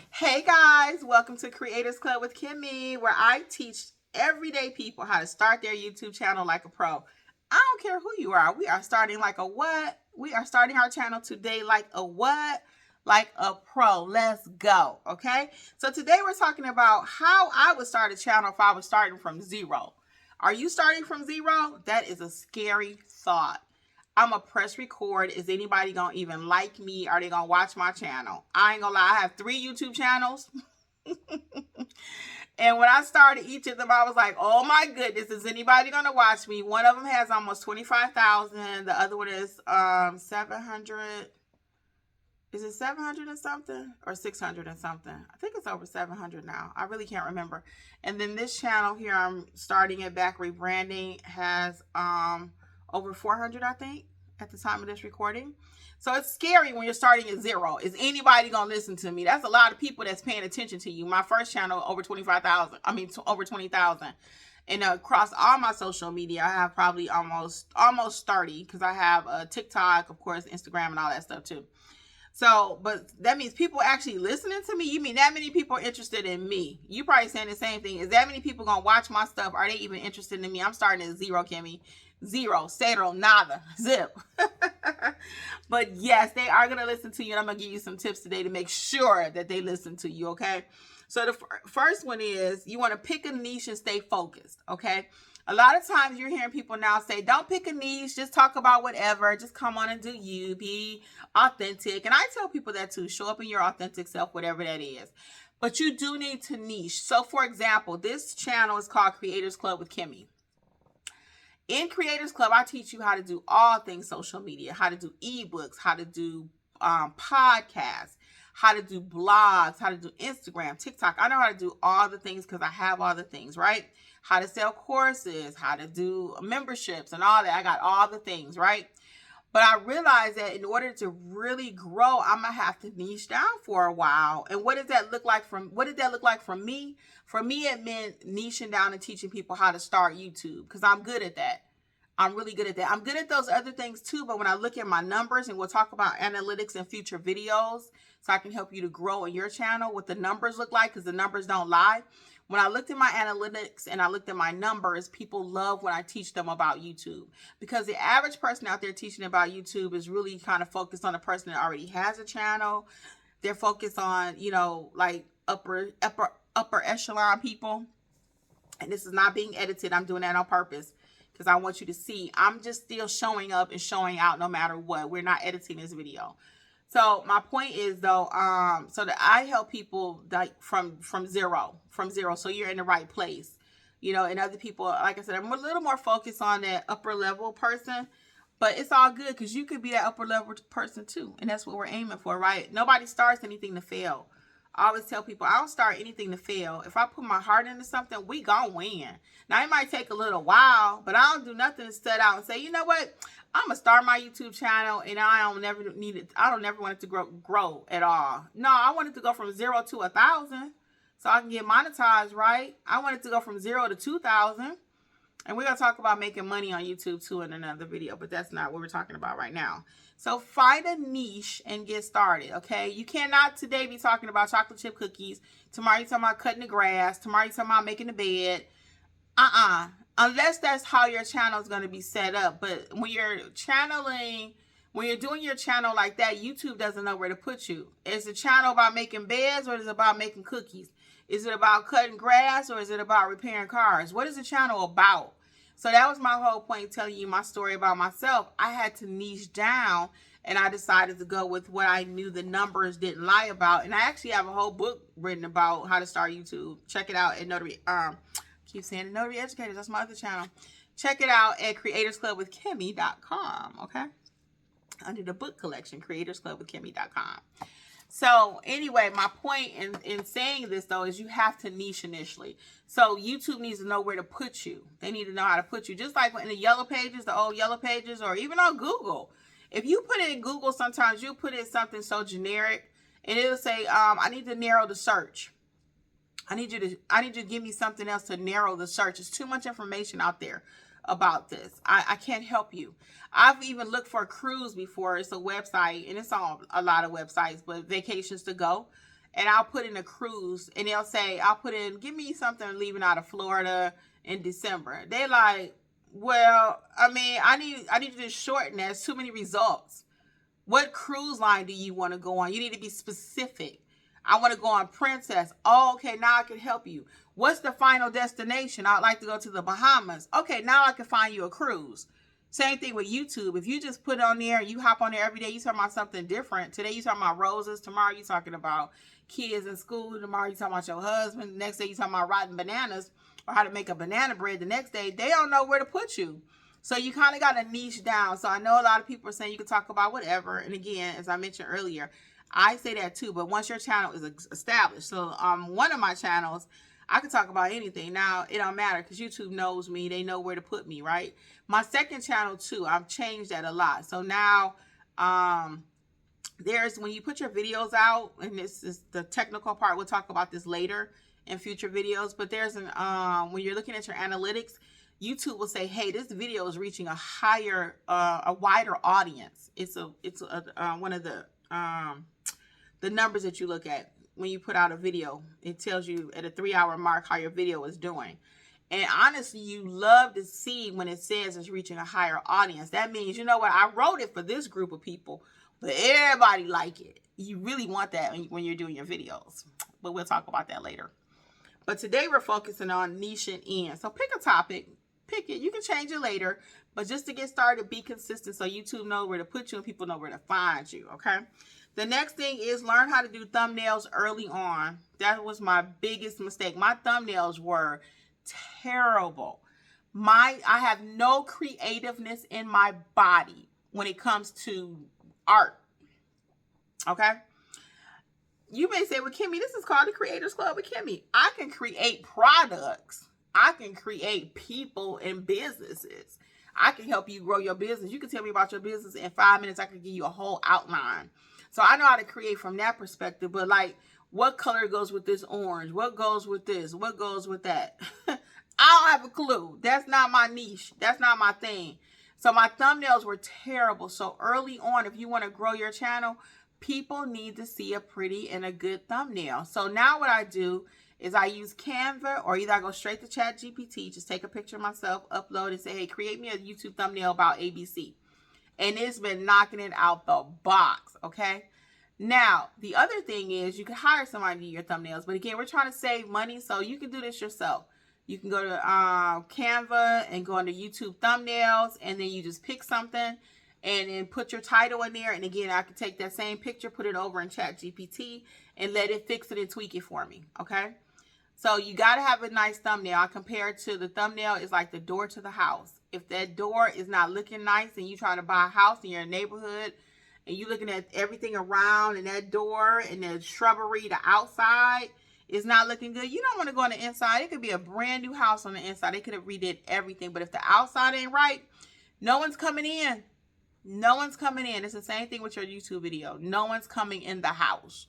Hey guys, welcome to Creators Club with Kimmi, where I teach everyday people how to start their YouTube channel like a pro. I don't care who you are. We are starting like a what? We are starting our channel today like a what? Like a pro. Let's go. Okay. So today we're talking about how I would start a channel if I was starting from zero. Are you starting from zero? That is a scary thought. I'm going to press record. Is anybody going to even like me? Are they going to watch my channel? I ain't going to lie. I have 3 YouTube channels. And when I started each of them, I was like, oh my goodness, is anybody going to watch me? One of them has almost 25,000. The other one is 700. Is it 700 and something or 600 and something? I think it's over 700 now. I really can't remember. And then this channel here, I'm starting it back, rebranding, has over 400, I think, at the time of this recording. So it's scary when you're starting at zero. Is anybody going to listen to me? That's a lot of people that's paying attention to you. My first channel, over 25,000. I mean, over 20,000. And across all my social media, I have probably almost 30, because I have a TikTok, of course, Instagram, and all that stuff too. So, but that means people actually listening to me. You mean that many people are interested in me? You probably saying the same thing. Is that many people going to watch my stuff? Are they even interested in me? I'm starting at zero, Kimmi. Zero, cero, nada, zip. But yes, they are going to listen to you. And I'm going to give you some tips today to make sure that they listen to you, okay? So the first one is you want to pick a niche and stay focused, okay? A lot of times you're hearing people now say, don't pick a niche, just talk about whatever, just come on and do you, be authentic. And I tell people that too, show up in your authentic self, whatever that is. But you do need to niche. So for example, this channel is called Creators Club with Kimmi. In Creators Club, I teach you how to do all things social media, how to do ebooks, how to do podcasts, how to do blogs, how to do Instagram, TikTok. I know how to do all the things because I have all the things, right? How to sell courses, how to do memberships and all that. I got all the things, right? But I realized that in order to really grow, I'm gonna have to niche down for a while. And what did that look like from me? For me, it meant niching down and teaching people how to start YouTube, because I'm good at that. I'm really good at that. I'm good at those other things too, but when I look at my numbers, and we'll talk about analytics in future videos, so I can help you to grow in your channel, what the numbers look like, because the numbers don't lie. When I looked at my analytics and I looked at my numbers, people love when I teach them about YouTube, because the average person out there teaching about YouTube is really kind of focused on a person that already has a channel. They're focused on, like upper echelon people. And this is not being edited. I'm doing that on purpose because I want you to see I'm just still showing up and showing out no matter what. We're not editing this video. So my point is though, so that I help people like from zero. So you're in the right place, and other people, like I said, I'm a little more focused on that upper level person, but it's all good because you could be that upper level person too. And that's what we're aiming for, right? Nobody starts anything to fail. I always tell people, I don't start anything to fail. If I put my heart into something, we gonna win. Now, it might take a little while, but I don't do nothing to set out and say, you know what? I'm gonna start my YouTube channel, and I don't never want it to grow at all. No, I want it to go from 0 to 1,000, so I can get monetized, right? I want it to go from 0 to 2,000, and we're gonna talk about making money on YouTube too in another video, but that's not what we're talking about right now. So find a niche and get started, okay? You cannot today be talking about chocolate chip cookies. Tomorrow you're talking about cutting the grass. Tomorrow you're talking about making the bed. Unless that's how your channel is going to be set up. But when you're doing your channel like that, YouTube doesn't know where to put you. Is the channel about making beds, or is it about making cookies? Is it about cutting grass, or is it about repairing cars? What is the channel about? So that was my whole point, telling you my story about myself. I had to niche down, and I decided to go with what I knew the numbers didn't lie about. And I actually have a whole book written about how to start YouTube. Check it out at Notary. Keep saying the Notary Educators. That's my other channel. Check it out at creatorsclubwithkimmi.com. Okay, under the book collection, creatorsclubwithkimmi.com. So anyway, my point in saying this though is you have to niche initially. So YouTube needs to know where to put you. They need to know how to put you. Just like in the yellow pages, the old yellow pages, or even on Google. If you put it in Google, sometimes you put in something so generic, and it'll say, I need to narrow the search. I need you to give me something else to narrow the search. There's too much information out there about this. I can't help you. I've even looked for a cruise before. It's a website, and it's on a lot of websites, but vacations to go. and I'll put in a cruise, and they'll say, I'll put in, give me something leaving out of Florida in December. They like, well, I mean, I need to just shorten that. There's too many results. What cruise line do you want to go on? You need to be specific. I want to go on Princess. Oh, okay, now I can help you. What's the final destination? I'd like to go to the Bahamas. Okay, now I can find you a cruise. Same thing with YouTube. If you just put on there, you hop on there every day, you talking about something different. Today you talking about roses. Tomorrow you talking about kids in school. Tomorrow you talking about your husband. The next day you talking about rotten bananas or how to make a banana bread. The next day, they don't know where to put you. So you kind of got to niche down. So I know a lot of people are saying you can talk about whatever. And again, as I mentioned earlier, I say that too. But once your channel is established, so one of my channels, I can talk about anything. Now, it don't matter because YouTube knows me. They know where to put me, right? My second channel too, I've changed that a lot. So now there's, when you put your videos out, and this is the technical part, we'll talk about this later in future videos, but there's an when you're looking at your analytics, YouTube will say, hey, this video is reaching a higher, a wider audience. It's one of the numbers that you look at when you put out a video. It tells you at a 3-hour mark how your video is doing. And honestly, you love to see when it says it's reaching a higher audience. That means, you know what, I wrote it for this group of people, but everybody like it. You really want that when you're doing your videos. But we'll talk about that later. But today we're focusing on niching in. So pick a topic. Pick it. You can change it later. But just to get started, be consistent so YouTube knows where to put you and people know where to find you. Okay? The next thing is learn how to do thumbnails early on. That was my biggest mistake. My thumbnails were terrible. I have no creativeness in my body when it comes to art. Okay? You may say, well, Kimmi, this is called the Kreators Klub with Kimmi. I can create products. I can create people and businesses. I can help you grow your business. You can tell me about your business in 5 minutes. I can give you a whole outline. So I know how to create from that perspective. But like, what color goes with this orange? What goes with this? What goes with that? I don't have a clue. That's not my niche. That's not my thing. So my thumbnails were terrible. So early on, if you want to grow your channel, people need to see a pretty and a good thumbnail. So now what I do is I use Canva, or either I go straight to ChatGPT, just take a picture of myself, upload, and say, hey, create me a YouTube thumbnail about ABC. And it's been knocking it out the box, okay? Now, the other thing is you can hire somebody to do your thumbnails. But again, we're trying to save money, so you can do this yourself. You can go to Canva and go into YouTube thumbnails, and then you just pick something and then put your title in there. And again, I can take that same picture, put it over in ChatGPT, and let it fix it and tweak it for me, okay? So you got to have a nice thumbnail. I compare it to the thumbnail is like the door to the house. If that door is not looking nice and you trying to buy a house in your neighborhood and you looking at everything around and that door and the shrubbery, the outside is not looking good, you don't want to go on the inside. It could be a brand new house on the inside. They could have redid everything. But if the outside ain't right, no one's coming in. No one's coming in. It's the same thing with your YouTube video. No one's coming in the house.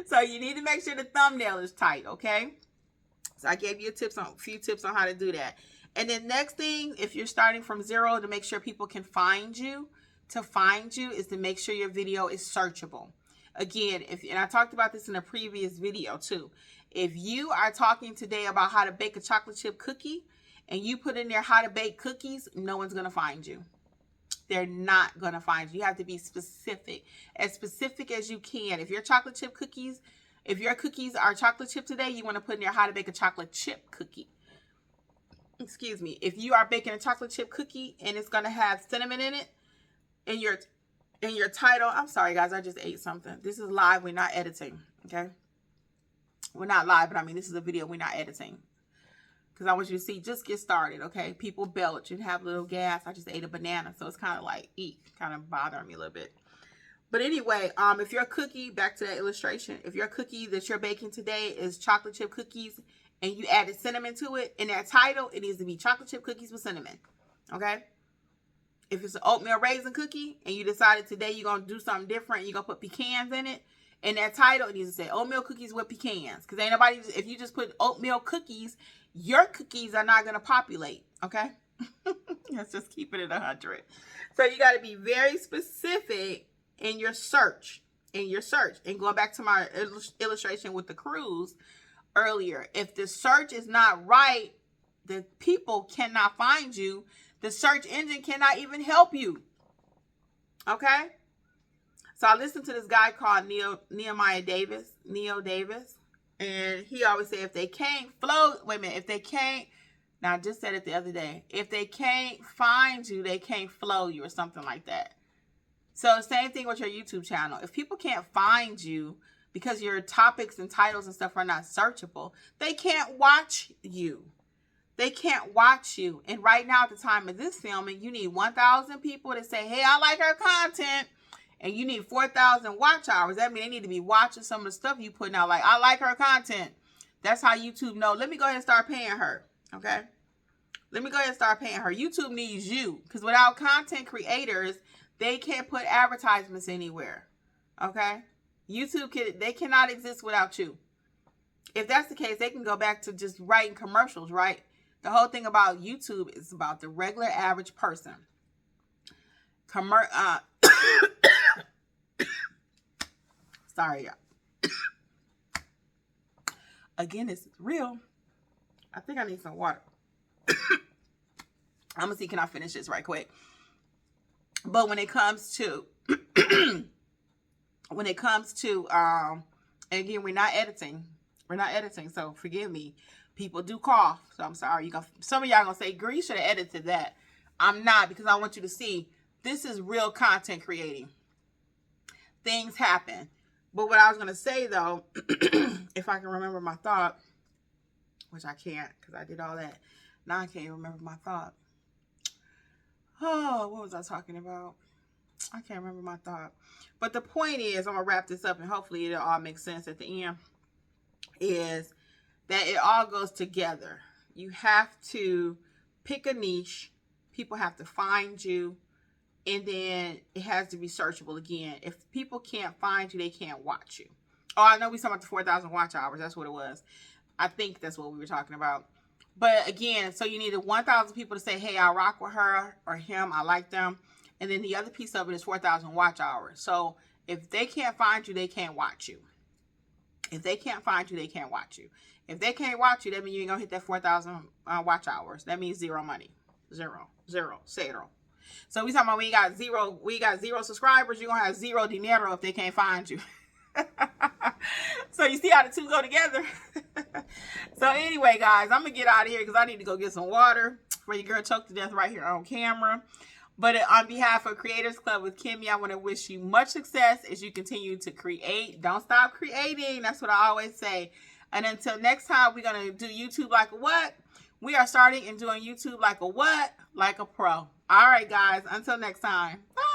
So you need to make sure the thumbnail is tight, okay? So I gave you a few tips on how to do that. And then next thing, if you're starting from zero, to make sure people can find you, is to make sure your video is searchable. Again, and I talked about this in a previous video too. If you are talking today about how to bake a chocolate chip cookie and you put in there how to bake cookies, no one's going to find you. They're not going to find you. You have to be specific as you can. If your chocolate chip cookies, if your cookies are chocolate chip today, you want to put in there how to bake a chocolate chip cookie. Excuse me. If you are baking a chocolate chip cookie and it's going to have cinnamon in it in your title, I'm sorry guys, I just ate something. This is live. We're not editing. Okay. We're not live, but I mean, this is a video. We're not editing. Because I want you to see, just get started, okay? People belch and have little gas. I just ate a banana, so it's kind of like, kind of bothering me a little bit. But anyway, if your cookie, back to that illustration, if your cookie that you're baking today is chocolate chip cookies and you added cinnamon to it, in that title, it needs to be chocolate chip cookies with cinnamon, okay? If it's an oatmeal raisin cookie and you decided today you're going to do something different, you're going to put pecans in it, in that title, it needs to say oatmeal cookies with pecans. Because ain't nobody, if you just put oatmeal cookies, your cookies are not going to populate, okay? Let's just keep it at 100. So you got to be very specific in your search, in your search. And going back to my illustration with the cruise earlier, if the search is not right, the people cannot find you. The search engine cannot even help you. Okay? So I listened to this guy called Neo Davis. And he always say, if they can't now I just said it the other day. If they can't find you, they can't flow you, or something like that. So same thing with your YouTube channel. If people can't find you because your topics and titles and stuff are not searchable, they can't watch you. They can't watch you. And right now at the time of this filming, you need 1,000 people to say, hey, I like her content. And you need 4,000 watch hours. That means they need to be watching some of the stuff you putting out. Like, I like her content. That's how YouTube know. Let me go ahead and start paying her. Okay? Let me go ahead and start paying her. YouTube needs you. Because without content creators, they can't put advertisements anywhere. Okay? YouTube, they cannot exist without you. If that's the case, they can go back to just writing commercials, right? The whole thing about YouTube is about the regular average person. Sorry, y'all. Again, this is real. I think I need some water. I'm gonna see, can I finish this right quick? But when it comes to again, we're not editing, so forgive me. People do cough, so I'm sorry. Some of y'all gonna say, "Girl, you should have edited that." I'm not, because I want you to see this is real content creating. Things happen. But what I was gonna say though, if I can remember my thought, which I can't because I did all that. Now I can't remember my thought. Oh, what was I talking about? I can't remember my thought. But the point is, I'm going to wrap this up and hopefully it'll all make sense at the end, is that it all goes together. You have to pick a niche. People have to find you. And then it has to be searchable again. If people can't find you, they can't watch you. Oh, I know we talking about the 4,000 watch hours. That's what it was. I think that's what we were talking about. But again, so you needed 1,000 people to say, hey, I rock with her or him. I like them. And then the other piece of it is 4,000 watch hours. So if they can't find you, they can't watch you. If they can't find you, they can't watch you. If they can't watch you, that means you ain't going to hit that 4,000 watch hours. That means zero money. Zero. So we talking about we got zero subscribers, you're going to have zero dinero if they can't find you. So you see how the two go together? So anyway, guys, I'm going to get out of here because I need to go get some water before your girl choked to death right here on camera. But on behalf of Kreators Klub with Kimmi, I want to wish you much success as you continue to create. Don't stop creating. That's what I always say. And until next time, we're going to do YouTube like a what? We are starting and doing YouTube like a what? Like a pro. All right, guys. Until next time. Bye.